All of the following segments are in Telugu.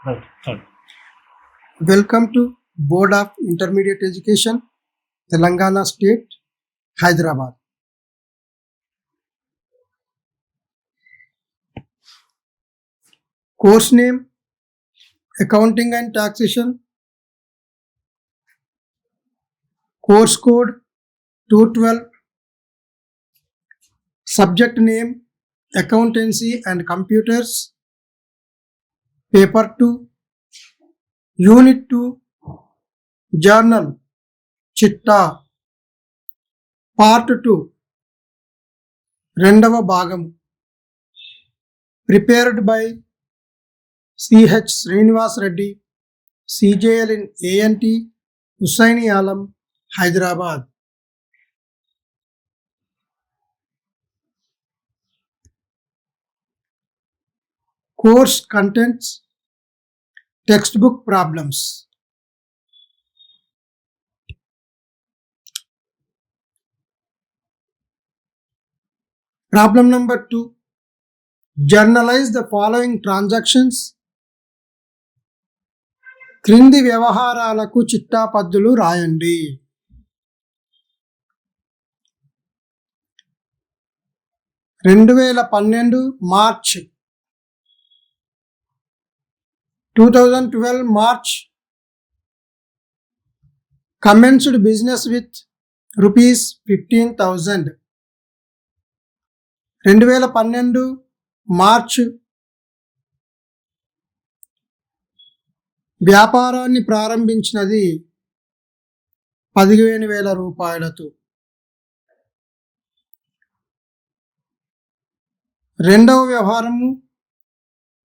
Right. Start. Welcome to Board of Intermediate Education, Telangana State, Hyderabad. Course name, Accounting and Taxation. Course code 212. Subject name, Accountancy and Computers. Paper 2. Unit 2. Journal, Chitta. Part 2. Rendava Bhagam. Prepared by C.H. Srinivas Reddy, CJL in A&T, Hussaini Alam, Hyderabad. Course contents, textbook problems. Problem number 2. Journalize the following transactions. క్రింది వ్యవహారాలకు చిట్టాపద్దులు రాయండి. March 2012 March commenced business with rupees 15,000. 2012 March వ్యాపారాన్ని ప్రారంభించినది 15,000 రూపాయలతో. రెండవ వ్యవహారము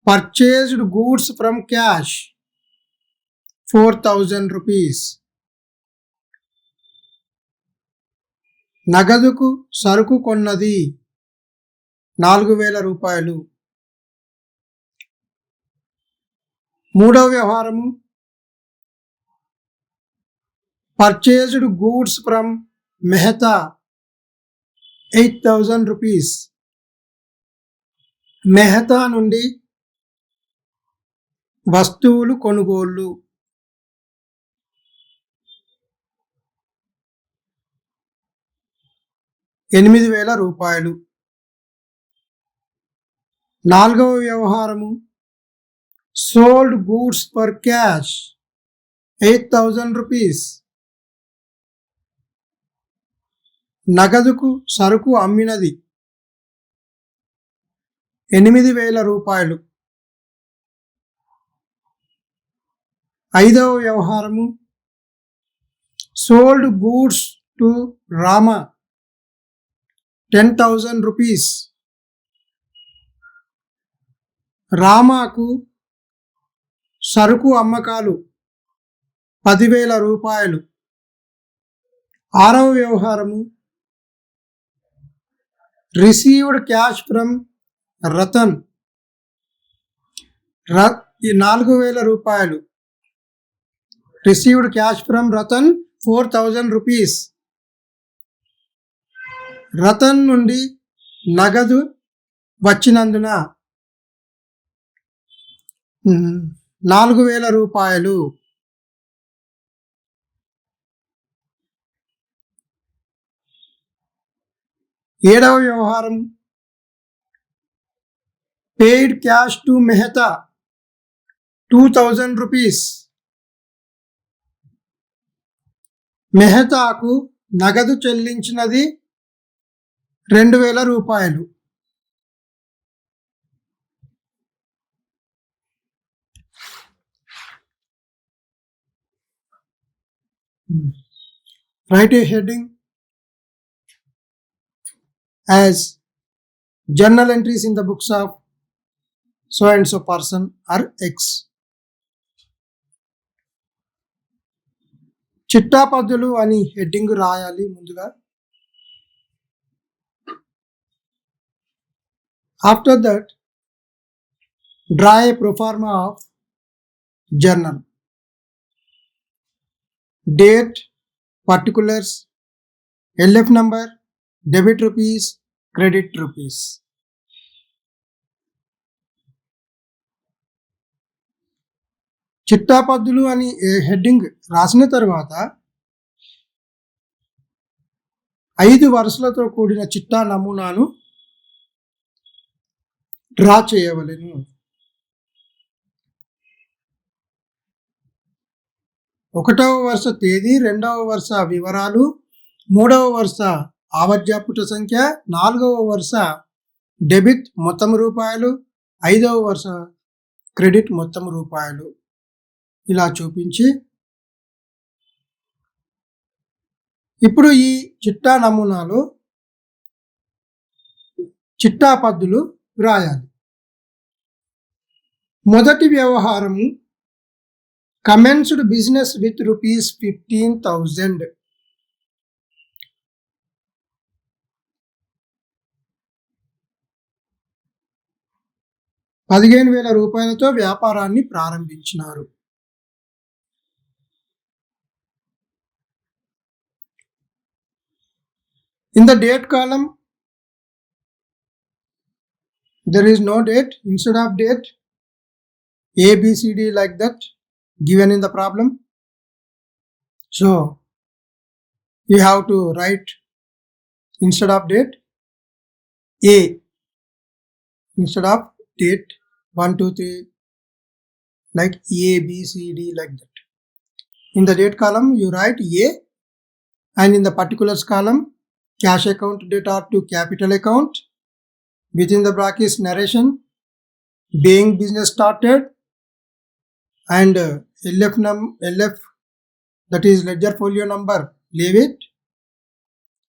purchased goods from cash 4,000 rupees. నగదుకు సరుకు కొన్నది 4,000 రూపాయలు. మూడవ వ్యవహారము purchased goods from Mehta 8,000 rupees. Mehta నుండి వస్తువులు కొనుగోళ్ళు 8,000 రూపాయలు. నాలుగవ వ్యవహారము sold goods for cash 8,000 rupees. నగదుకు సరుకు అమ్మినది 8,000 రూపాయలు. ఐదవ వ్యవహారము sold goods to Rama 10,000 rupees. రామాకు సరుకు అమ్మకాలు 10,000 రూపాయలు. ఆరవ వ్యవహారము రిసీవ్డ్ క్యాష్ ఫ్రమ్ రతన్ 4,000 రూపాయలు. Received cash from Ratan 4,000 rupees. Ratan నుండి నగదు వచ్చినందున 4,000 రూపాయలు. ఏడవ వ్యవహారం paid cash to Mehta 2,000 rupees. మెహతాకు నగదు చెల్లించినది 2,000 రూపాయలు. Write a heading as journal entries in the books of so and so person are X. చిట్టాపద్దులు అని హెడ్డింగ్ రాయాలి ముందుగా. After that draw A proforma of journal. Date, particulars, LF number, debit rupees, credit rupees. చిట్టా పద్దులు అని హెడ్డింగ్ రాసిన తర్వాత 5 వరుసలతో కూడిన చిట్టా నమూనాను డ్రా చేయవలెను. ఒకటవ వరుస తేదీ, రెండవ వరుస వివరాలు, మూడవ వరుస ఆవర్జాపుట సంఖ్య, నాలుగవ వరుస డెబిట్ మొత్తం రూపాయలు, ఐదవ వరుస క్రెడిట్ మొత్తం రూపాయలు ఇలా చూపించి ఇప్పుడు ఈ చిట్టా నమూనాలో చిట్టా పద్దులు వ్రాయాలి. మొదటి వ్యవహారము commenced business with rupees 15,000. రూపాయలతో వ్యాపారాన్ని ప్రారంభించినారు. In the date column, there is no date. Instead of date, A, B, C, D like that given in the problem. So you have to write instead of date A instead of date 1, 2, 3 like A, B, C, D like that. In the date column you write A, and in the particulars column cash account debtor to capital account, within the brackets narration, being business started, and LF that is ledger folio number, leave it.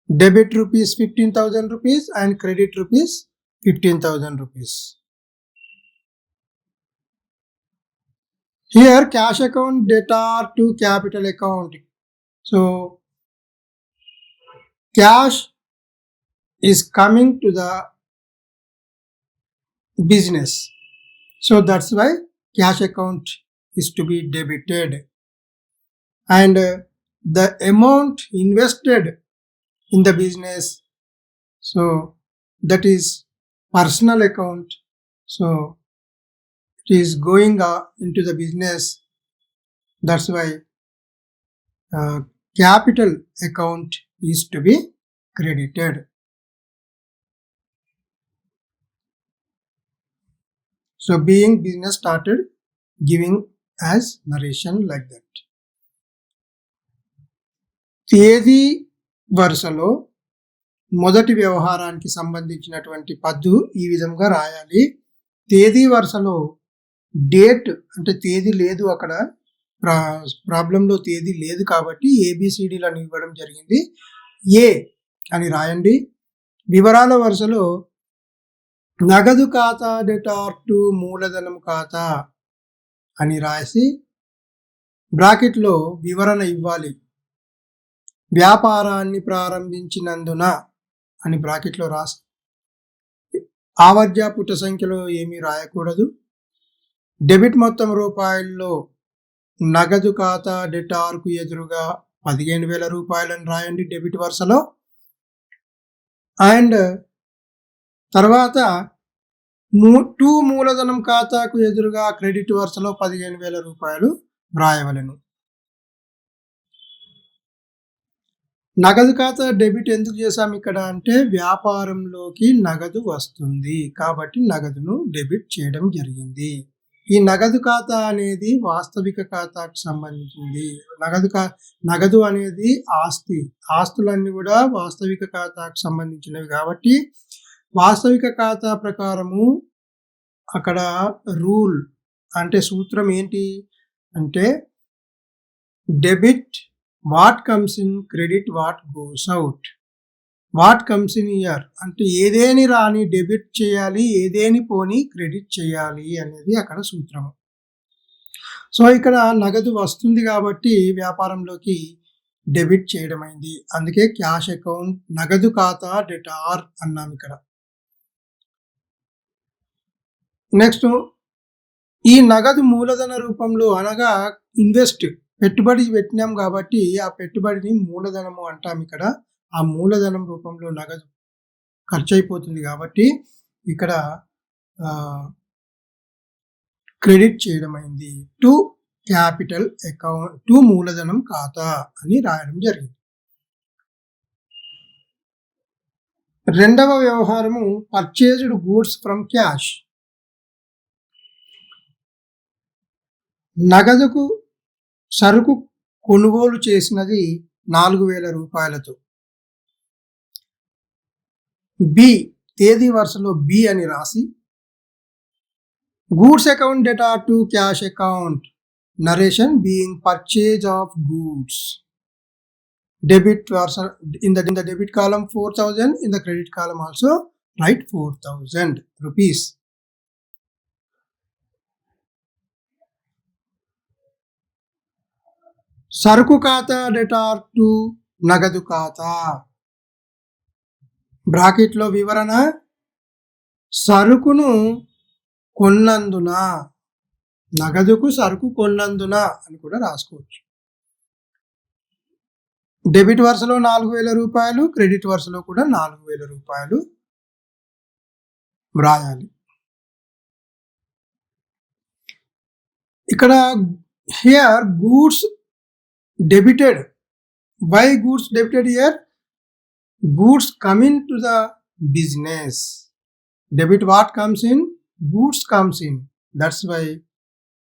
Debit rupees 15,000 rupees and credit rupees 15,000 rupees. Here cash account debtor to capital account. So cash is coming to the business. So that's why cash account is to be debited, and the amount invested in the business, so that is personal account, so it is going into the business. That's why capital account is to be credited. So being business started, giving as narration like that. తేదీ వరుసలో మొదటి వ్యవహారానికి సంబంధించినటువంటి పద్దు ఈ విధంగా రాయాలి. తేదీ వరుసలో డేట్ అంటే తేదీ లేదు, అక్కడ ప్రాబ్లంలో తేదీ లేదు కాబట్టి ఏబిసిడీలను ఇవ్వడం జరిగింది. ఏ అని రాయండి. వివరాల వరుసలో నగదు ఖాతా డెటార్ టు మూలధనం ఖాతా అని రాసి బ్రాకెట్లో వివరణ ఇవ్వాలి. వ్యాపారాన్ని ప్రారంభించినందున అని బ్రాకెట్లో రాసి ఆవర్జ పుట సంఖ్యలో ఏమీ రాయకూడదు. డెబిట్ మొత్తం రూపాయల్లో నగదు ఖాతా డెటార్కు ఎదురుగా 15,000 రూపాయలని రాయండి డెబిట్ వరుసలో. అండ్ తర్వాత టు మూలధనం ఖాతాకు ఎదురుగా క్రెడిట్ వరుసలో 15,000 రూపాయలు వ్రాయవలెను. నగదు ఖాతా డెబిట్ ఎందుకు చేశాం ఇక్కడ అంటే వ్యాపారంలోకి నగదు వస్తుంది కాబట్టి నగదును డెబిట్ చేయడం జరిగింది. ఈ నగదు ఖాతా అనేది వాస్తవిక ఖాతాకు సంబంధించింది. నగదు అనేది ఆస్తులన్నీ కూడా వాస్తవిక ఖాతాకు సంబంధించినవి కాబట్టి వాస్తవిక ఖాతా ప్రకారము అక్కడ రూల్ అంటే సూత్రం ఏంటి అంటే debit what comes in, credit what goes out. What comes in year అంటే ఏదేని రాని డెబిట్ చేయాలి, ఏదేని పోని క్రెడిట్ చేయాలి అనేది అక్కడ సూత్రము. సో ఇక్కడ నగదు వస్తుంది కాబట్టి వ్యాపారంలోకి డెబిట్ చేయడం అయింది. అందుకే క్యాష్ అకౌంట్ నగదు ఖాతా డెటార్ అన్నాం ఇక్కడ. నెక్స్ట్ ఈ నగదు మూలధన రూపంలో అనగా ఇన్వెస్ట్ పెట్టుబడి పెట్టినాం కాబట్టి ఆ పెట్టుబడిని మూలధనము అంటాం ఇక్కడ. ఆ మూలధనం రూపంలో నగదు ఖర్చు అయిపోతుంది కాబట్టి ఇక్కడ క్రెడిట్ చేయడం అయింది. టు క్యాపిటల్ అకౌంట్ టు మూలధనం ఖాతా అని రాయడం జరిగింది. రెండవ వ్యవహారము పర్చేజ్డ్ గూడ్స్ ఫ్రమ్ క్యాష్. నగదుకు సరుకు కొనుగోలు చేసినది 4,000 రూపాయలతో. బి తేదీ వరుసలో బి అని రాసి goods account debtor to cash account narration being purchase of goods. Debit versa in the debit column 4,000, in the credit column also write 4,000 rupees. సరుకు ఖాతా డేటార్ టు నగదు ఖాతా. బ్రాకెట్లో వివరణ సరుకును కొన్నందున, నగదుకు సరుకు కొన్నందున అని కూడా రాసుకోవచ్చు. డెబిట్ వరుసలో 4,000 రూపాయలు, క్రెడిట్ వరుసలో కూడా 4,000 రూపాయలు వ్రాయాలి. ఇక్కడ here goods debited. Why goods debited here? Goods coming to the business. Debit what comes in? Goods comes in. That's why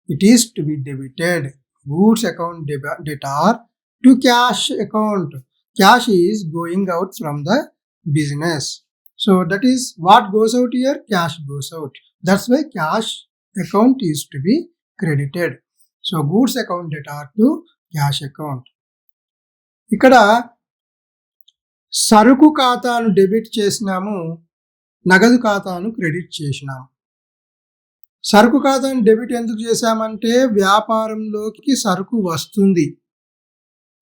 it is to be debited. Goods account debtor to cash account. Cash is going out from the business. So that is what goes out here? Cash goes out. That's why cash account is to be credited. So goods account data to cash account. ఇక్కడ సరుకు ఖాతాను డెబిట్ చేసినాము, నగదు ఖాతాను క్రెడిట్ చేసినాము. సరుకు ఖాతాను డెబిట్ ఎందుకు చేశామంటే వ్యాపారంలోకి సరుకు వస్తుంది,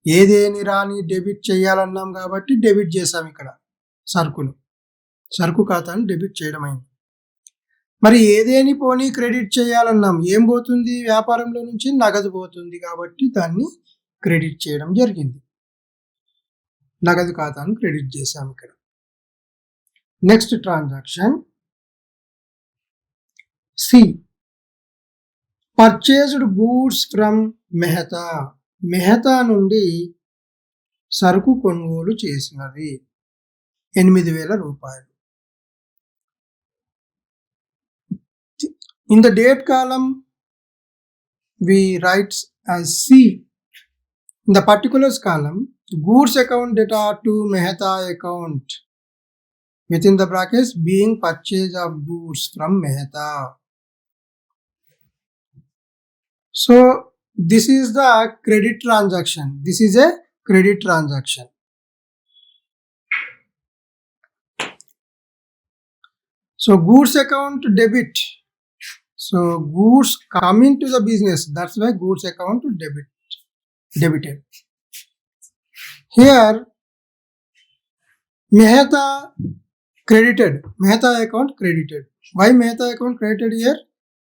ఏదేని రాని డెబిట్ చేయాలన్నాం కాబట్టి డెబిట్ చేసాం. ఇక్కడ సరుకును, సరుకు ఖాతాను డెబిట్ చేయడం అయింది. మరి ఏదేని పోనీ క్రెడిట్ చేయాలన్నాం, ఏం పోతుంది? వ్యాపారంలో నుంచి నగదు పోతుంది కాబట్టి దాన్ని క్రెడిట్ చేయడం జరిగింది. నగదు ఖాతాను క్రెడిట్ చేసాం ఇక్కడ. Next transaction C purchased goods from Mehta. Mehta నుండి సరుకు కొనుగోలు చేసినది 8,000 రూపాయలు. In the date column we write as C. In the particulars column, goods account data to Mehta account within the brackets being purchase of goods from Mehta. So this is the credit transaction. This is a credit transaction. So goods account debit. So goods come into the business. That's why goods account debited. Here Mehta credited. Mehta account credited. Why Mehta account credited here?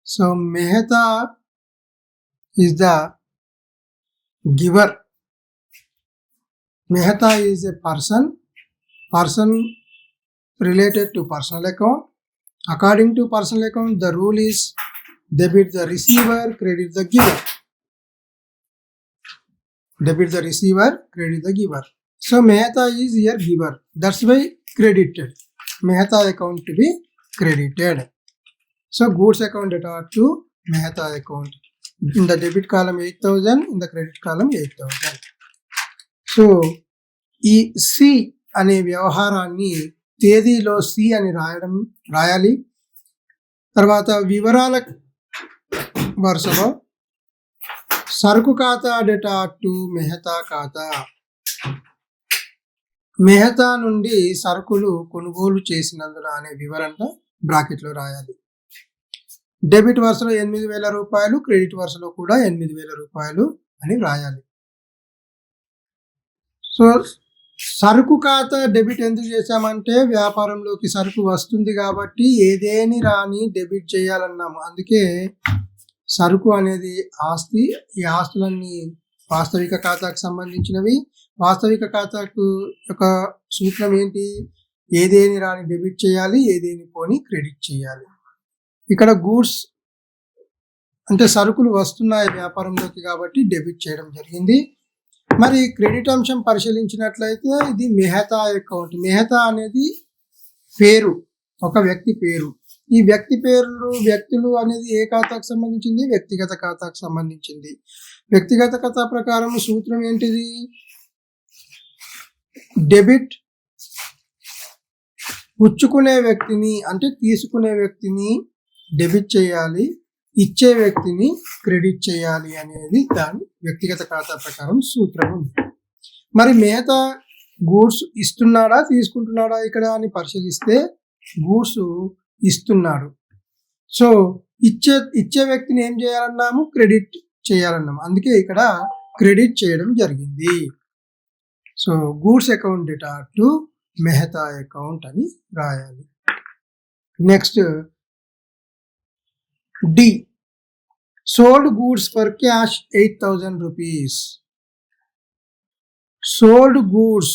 So Mehta is the giver. Mehta is a person related to personal account. According to personal account, the rule is debit the receiver, credit the giver. Debit the receiver, credit the giver. So Mehta is here giver. That's why credited. Mehta account to be credited. So goods account data to Mehta account. In the debit column 8,000, in the credit column 8,000. So ఈ సి అనే వ్యవహారాన్ని తేదీలో సి అని రాయాలి. తర్వాత వివరాల వరుసలో సరుకు ఖాతా డేటా టు మెహతా ఖాతా. మెహతా నుండి సరుకులు కొనుగోలు చేసినందున అనే వివరణ బ్రాకెట్లో రాయాలి. డెబిట్ వరుసలో 8,000 రూపాయలు, క్రెడిట్ వరుసలో కూడా 8,000 రూపాయలు అని రాయాలి. సో సరుకు ఖాతా డెబిట్ ఎందుకు చేశామంటే వ్యాపారంలోకి సరుకు వస్తుంది కాబట్టి ఏదేని రాని డెబిట్ చేయాలన్నాము. అందుకే సరుకు అనేది ఆస్తి. ఈ ఆస్తులన్నీ వాస్తవిక ఖాతాకు సంబంధించినవి. వాస్తవిక ఖాతాకు ఒక సూత్రం ఏంటి? ఏదేని రాని డెబిట్ చేయాలి, ఏదేని పోని క్రెడిట్ చేయాలి. ఇక్కడ గూడ్స్ అంటే సరుకులు వస్తున్నాయి వ్యాపారంలోకి కాబట్టి డెబిట్ చేయడం జరిగింది. మరి క్రెడిట్ అంశం పరిశీలించినట్లయితే ఇది మెహతా అకౌంట్. మెహతా అనేది పేరు, ఒక వ్యక్తి పేరు. ఈ వ్యక్తి పేర్లు వ్యక్తులు అనేది ఏ ఖాతాకు సంబంధించింది? వ్యక్తిగత ఖాతాకు సంబంధించింది. వ్యక్తిగత ఖాతా ప్రకారం సూత్రం ఏంటిది? డెబిట్ పుచ్చుకునే వ్యక్తిని అంటే తీసుకునే వ్యక్తిని డెబిట్ చేయాలి, ఇచ్చే వ్యక్తిని క్రెడిట్ చేయాలి అనేది దాని వ్యక్తిగత ఖాతా ప్రకారం సూత్రం ఉంది. మరి మిగతా గూడ్స్ ఇస్తున్నాడా తీసుకుంటున్నాడా ఇక్కడ అని పరిశీలిస్తే గూడ్స్ ఇస్తున్నాడు. సో ఇచ్చే వ్యక్తిని ఏం చేయాలన్నాము? క్రెడిట్ చేయాలన్నాము. అందుకే ఇక్కడ క్రెడిట్ చేయడం జరిగింది. So goods account debtor to Mehta account అని రాయాలి. Next D, sold goods for cash 8,000 rupees. Sold goods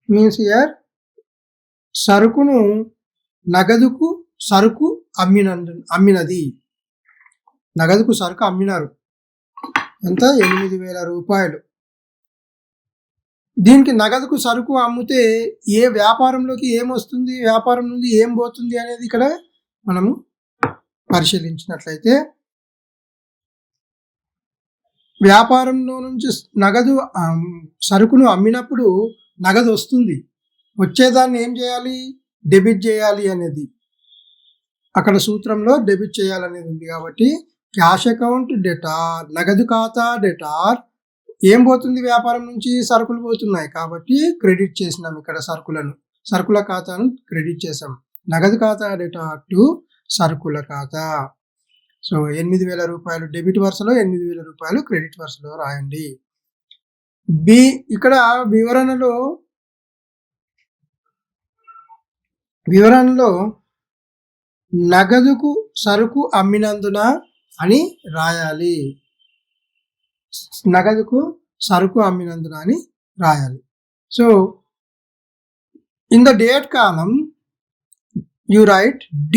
means here సరుకును నగదుకు సరుకు అమ్మినది. నగదుకు సరుకు అమ్మినారు. ఎంత? 8,000 రూపాయలు. దీనికి నగదుకు సరుకు అమ్మితే ఏ వ్యాపారంలోకి ఏమొస్తుంది, వ్యాపారం నుండి ఏం పోతుంది అనేది ఇక్కడ మనము పరిశీలించినట్లయితే వ్యాపారంలో నుంచి నగదు సరుకును అమ్మినప్పుడు నగదు వస్తుంది. వచ్చేదాన్ని ఏం చేయాలి? డెబిట్ చేయాలి అనేది అక్కడ సూత్రంలో డెబిట్ చేయాలనేది ఉంది. కాబట్టి క్యాష్ అకౌంట్ డెటార్, నగదు ఖాతా డెటార్ ఏం పోతుంది? వ్యాపారం నుంచి సరుకులు పోతున్నాయి కాబట్టి క్రెడిట్ చేసినాం. ఇక్కడ సరుకుల ఖాతాను క్రెడిట్ చేసాం. నగదు ఖాతా డెటార్ టు సరుకుల ఖాతా. సో 8,000 రూపాయలు డెబిట్ వరుసలో, 8,000 రూపాయలు క్రెడిట్ వరుసలో రాయండి. బి, ఇక్కడ వివరణలో నగదుకు సరుకు అమ్మినందున అని రాయాలి. నగదుకు సరుకు అమ్మినందున అని రాయాలి. So in the date column you write D,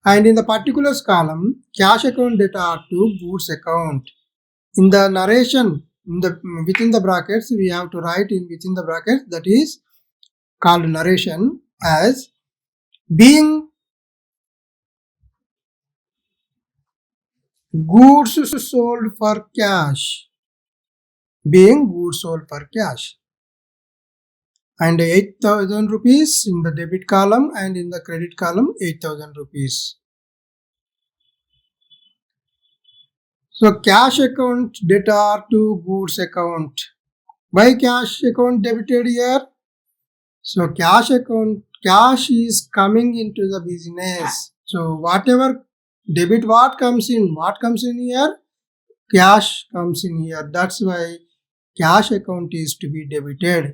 and in the particulars column cash account data to goods account. In the narration, within the brackets we have to write within the brackets, that is called narration, as being goods sold for cash, being goods sold for cash, and 8,000 rupees in the debit column, and in the credit column 8,000 rupees. So cash account data to goods account. Why cash account debited here? So cash is coming into the business. So whatever debit, what comes in here? Cash comes in here. That's why cash account is to be debited.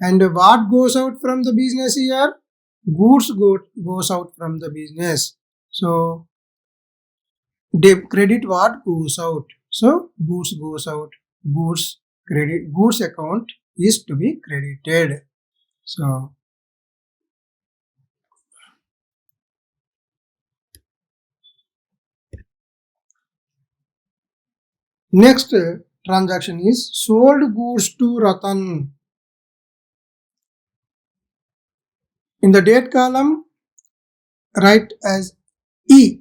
And what goes out from the business here? Goods goes out from the business. So credit what goes out. So goods goes out. Goods account is to be credited. So next transaction is sold goods to Ratan. In the date column, write as E.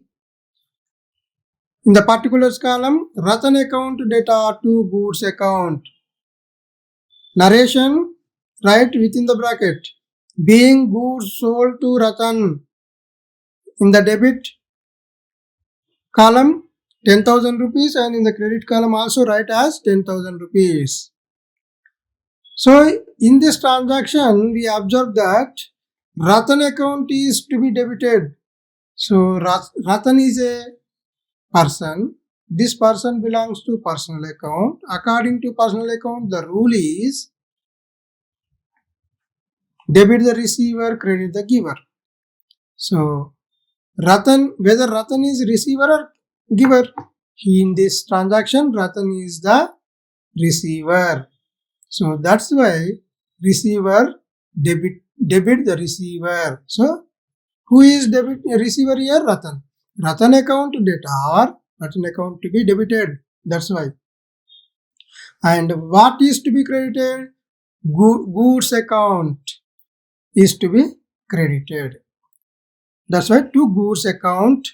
In the particulars column, Ratan account data to goods account. Narration, write within the bracket, being goods sold to Ratan. In the debit column, 10,000 rupees, and in the credit column also write as 10,000 rupees. So in this transaction, we observe that Ratan account is to be debited. So Ratan is a person. This person belongs to personal account. According to personal account, the rule is debit the receiver, credit the giver. So Ratan, whether Ratan is receiver or giver, in this transaction Ratan is the receiver. So that's why receiver debit the receiver. So who is receiver here? Ratan. Ratan account data or Ratan account to be debited. That's why. And what is to be credited? Goods account is to be credited. That's why to goods account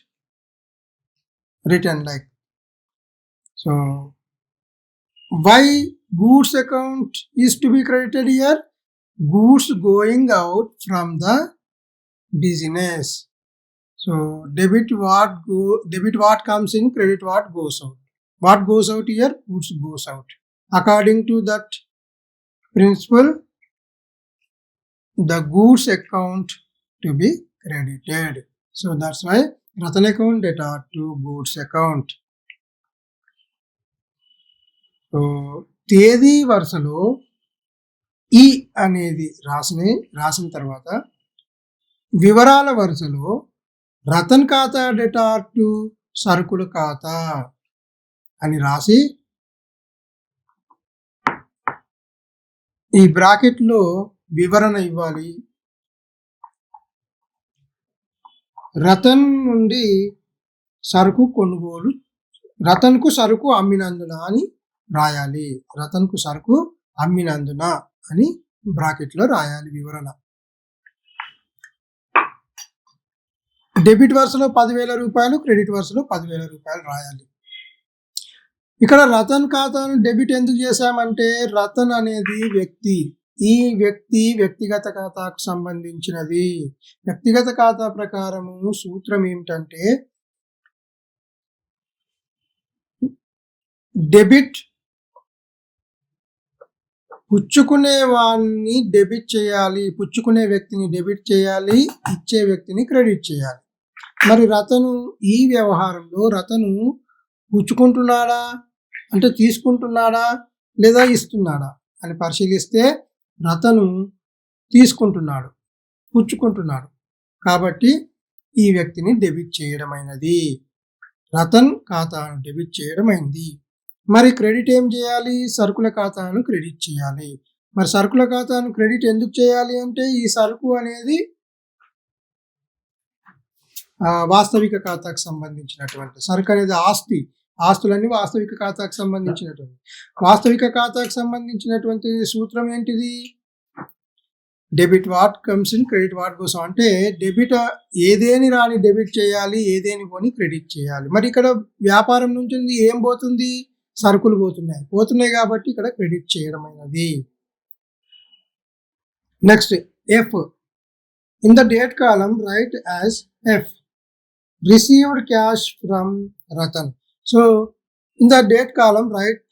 written like. So why goods account is to be credited here? Goods going out from the business. So debit what comes in, credit what goes out. What goes out here? Goods goes out. According to that principle, the goods account to be credited. So that's why Ratan account data to goods account. So తేదీ వరుసలో ఈ అనేది రాసిన తర్వాత వివరాల వరుసలో రతన్ ఖాతా డేటా టు సరుకుల ఖాతా అని రాసి ఈ బ్రాకెట్లో వివరణ ఇవ్వాలి. రతన్ నుండి సరుకు కొనుగోలు, రతన్కు సరుకు అమ్మినందున అని రాయాలి. రతన్కు సరుకు అమ్మినందున అని బ్రాకెట్లో రాయాలి వివరణ. డెబిట్ వరుసలో 10,000 రూపాయలు, క్రెడిట్ వరుసలో 10,000 రూపాయలు రాయాలి. ఇక్కడ రతన్ ఖాతాను డెబిట్ ఎందుకు చేశామంటే రతన్ అనేది వ్యక్తి. ఈ వ్యక్తి వ్యక్తిగత ఖాతాకు సంబంధించినది. వ్యక్తిగత ఖాతా ప్రకారము సూత్రం ఏమిటంటే డెబిట్ పుచ్చుకునే వాడిని డెబిట్ చేయాలి, పుచ్చుకునే వ్యక్తిని డెబిట్ చేయాలి, ఇచ్చే వ్యక్తిని క్రెడిట్ చేయాలి. మరి రతను ఈ వ్యవహారంలో రతను పుచ్చుకుంటున్నాడా అంటే తీసుకుంటున్నాడా లేదా ఇస్తున్నాడా అని పరిశీలిస్తే రతను తీసుకుంటున్నాడు, పుచ్చుకుంటున్నాడు. కాబట్టి ఈ వ్యక్తిని డెబిట్ చేయడమైనది. రతన్ ఖాతాను డెబిట్ చేయడమైంది. మరి క్రెడిట్ ఏం చేయాలి? సరుకుల ఖాతాను క్రెడిట్ చేయాలి. మరి సరుకుల ఖాతాను క్రెడిట్ ఎందుకు చేయాలి అంటే ఈ సరుకు అనేది వాస్తవిక ఖాతాకు సంబంధించినటువంటి సరుకు అనేది ఆస్తి. ఆస్తులన్నీ వాస్తవిక ఖాతాకు సంబంధించినటువంటి. వాస్తవిక ఖాతాకు సంబంధించినటువంటి సూత్రం ఏంటిది? Debit what comes in, credit what goes out. అంటే డెబిట్ ఏదేని రాని డెబిట్ చేయాలి, ఏదేని కొని క్రెడిట్ చేయాలి. మరి ఇక్కడ వ్యాపారం నుంచి ఏం పోతుంది? సరుకులు పోతున్నాయి కాబట్టి ఇక్కడ క్రెడిట్ చేయడమైనది. Next F. In the date column right as F received cash from Ratan. So in the date column right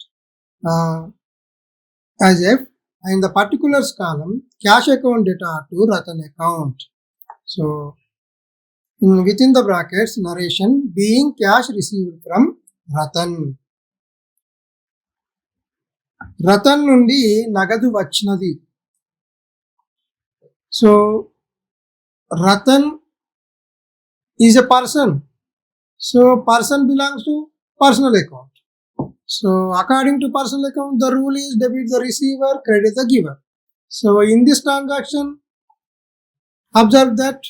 as F. In the particulars column, cash account data to Ratan account. So, within the brackets, narration being cash received from Ratan. Ratan nundi nagadu vachinadi. So, Ratan is a person. So, person belongs to personal account. So according to personal account, the rule is debit the receiver, credit the giver. So in this transaction, observe that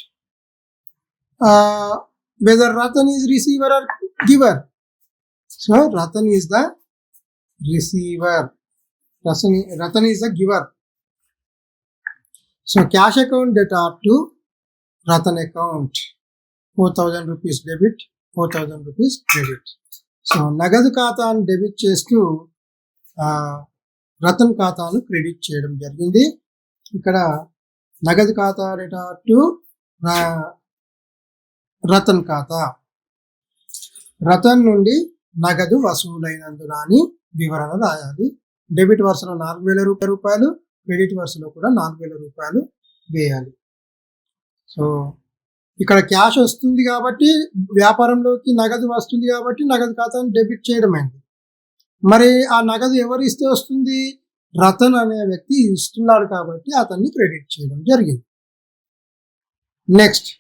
whether Ratan is receiver or giver. So Ratan is the receiver, Ratan is the giver. So cash account data to Ratan account, 4,000 rupees debit, 4,000 rupees credit. So నగదు ఖాతాను డెబిట్ చేస్తూ రతన్ ఖాతాను క్రెడిట్ చేయడం జరిగింది. ఇక్కడ నగదు ఖాతా డేటా టు రతన్ ఖాతా. రతన్ నుండి నగదు వసూలైనందున అని వివరణ రాయాలి. డెబిట్ వరుసలో 4,000 రూపాయలు, క్రెడిట్ వరుసలో కూడా 4,000 రూపాయలు వేయాలి. సో ఇక్కడ క్యాష్ వస్తుంది కాబట్టి వ్యాపారంలోకి నగదు వస్తుంది కాబట్టి నగదు ఖాతాను డెబిట్ చేయడమైంది. మరి ఆ నగదు ఎవరు ఇస్తే వస్తుంది? రతన్ అనే వ్యక్తి ఇస్తున్నాడు కాబట్టి అతన్ని క్రెడిట్ చేయడం జరిగింది. Next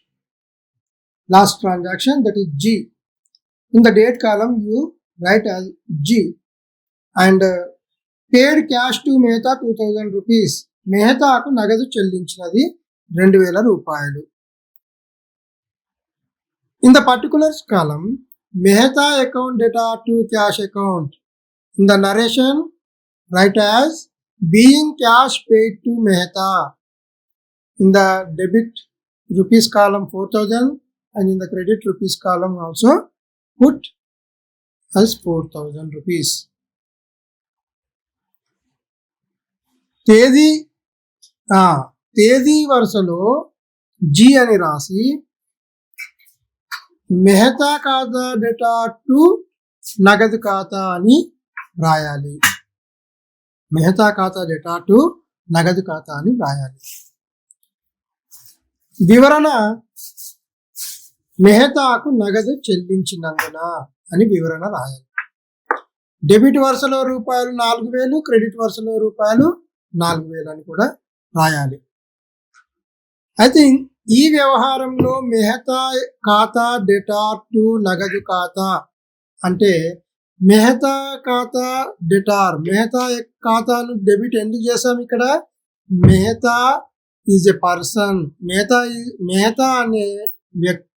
last transaction, that is G. In the date column you write as G and paid cash to Mehta 2,000 rupees. మెహతాకు నగదు చెల్లించినది 2,000 రూపాయలు. In the particulars column, Mehta account data to cash account. In the narration, write as being cash paid to Mehta. In the debit rupees column 4,000 and in the credit rupees column also put as 4,000 rupees. తేదీ వరుసలో జి అని రాసి మెహతా ఖాతా డేటా టు నగదు ఖాతా అని రాయాలి. మెహతా ఖాతా డేటా టు నగదు ఖాతా అని రాయాలి. వివరణ మెహతాకు నగదు చెల్లించినందున అని వివరణ రాయాలి. డెబిట్ వరుసలో రూపాయలు 4,000, క్రెడిట్ వరుసలో రూపాయలు 4,000 అని కూడా రాయాలి. అయితే ఈ వ్యవహారంలో మెహతా ఖాతా డేటా టు నగదు ఖాతా అంటే మెహతా ఖాతా డెటార్, మెహతా ఖాతాను డెబిట్ ఎందుకు చేసాం ఇక్కడ? Mehta is a person. Mehta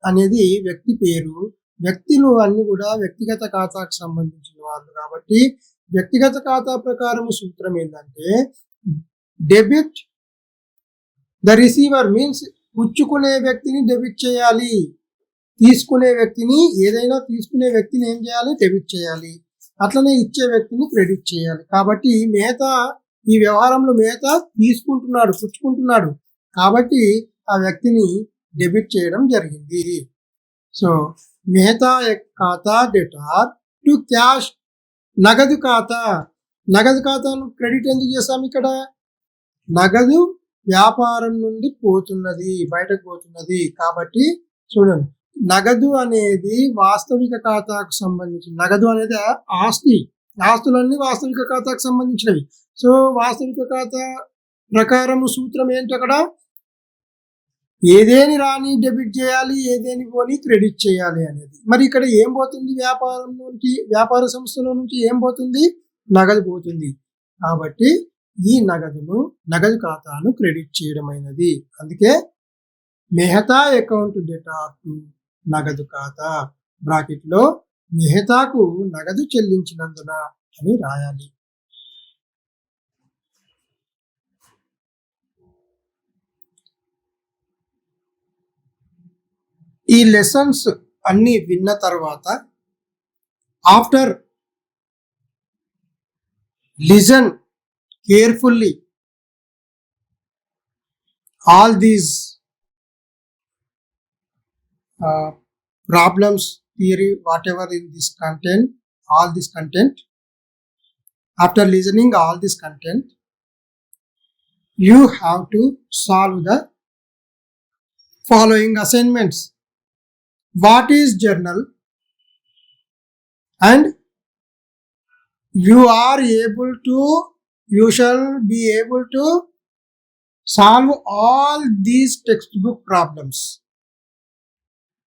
అనేది వ్యక్తి పేరు. వ్యక్తులు అన్ని కూడా వ్యక్తిగత ఖాతాకు సంబంధించిన వాళ్ళు కాబట్టి వ్యక్తిగత ఖాతా ప్రకారం సూత్రం ఏంటంటే డెబిట్ ద రిసీవర్ మీన్స్ పుచ్చుకునే వ్యక్తిని డెబిట్ చేయాలి, తీసుకునే వ్యక్తిని ఏదైనా తీసుకునే వ్యక్తిని ఏం చేయాలి? డెబిట్ చేయాలి. అట్లనే ఇచ్చే వ్యక్తిని క్రెడిట్ చేయాలి. కాబట్టి మెహతా ఈ వ్యవహారంలో మెహతా తీసుకుంటున్నాడు, పుచ్చుకుంటున్నాడు కాబట్టి ఆ వ్యక్తిని డెబిట్ చేయడం జరిగింది. సో మెహతా ఖాతా డెటార్ టు క్యాష్ నగదు ఖాతా. నగదు ఖాతాను క్రెడిట్ ఎందుకు చేస్తాం ఇక్కడ? నగదు వ్యాపారం నుండి పోతున్నది, బయటకు పోతున్నది కాబట్టి చూడండి, నగదు అనేది వాస్తవిక ఖాతాకు సంబంధించి, నగదు అనేది ఆస్తులన్నీ వాస్తవిక ఖాతాకు సంబంధించినవి. సో వాస్తవిక ఖాతా ప్రకారం సూత్రం ఏంటి? అక్కడ ఏదేని రాని డెబిట్ చేయాలి, ఏదేని పోని క్రెడిట్ చేయాలి అనేది. మరి ఇక్కడ ఏం పోతుంది? వ్యాపారం నుంచి, వ్యాపార సంస్థల నుంచి ఏం పోతుంది? నగదు పోతుంది. కాబట్టి ఈ నగదు ఖాతాను క్రెడిట్ చేయడమైనది. అందుకే మెహతా అకౌంట్ డేటా టు నగదు ఖాతా బ్రాకెట్ లో మెహతాకు నగదు చెల్లించినందున అని రాయాలి. ఈ లెసన్స్ అన్ని విన్న తర్వాత after listen carefully all these problems, theory, whatever in this content, all this content, after listening all this content, you have to solve the following assignments. What is journal? And you shall be able to solve all these textbook problems.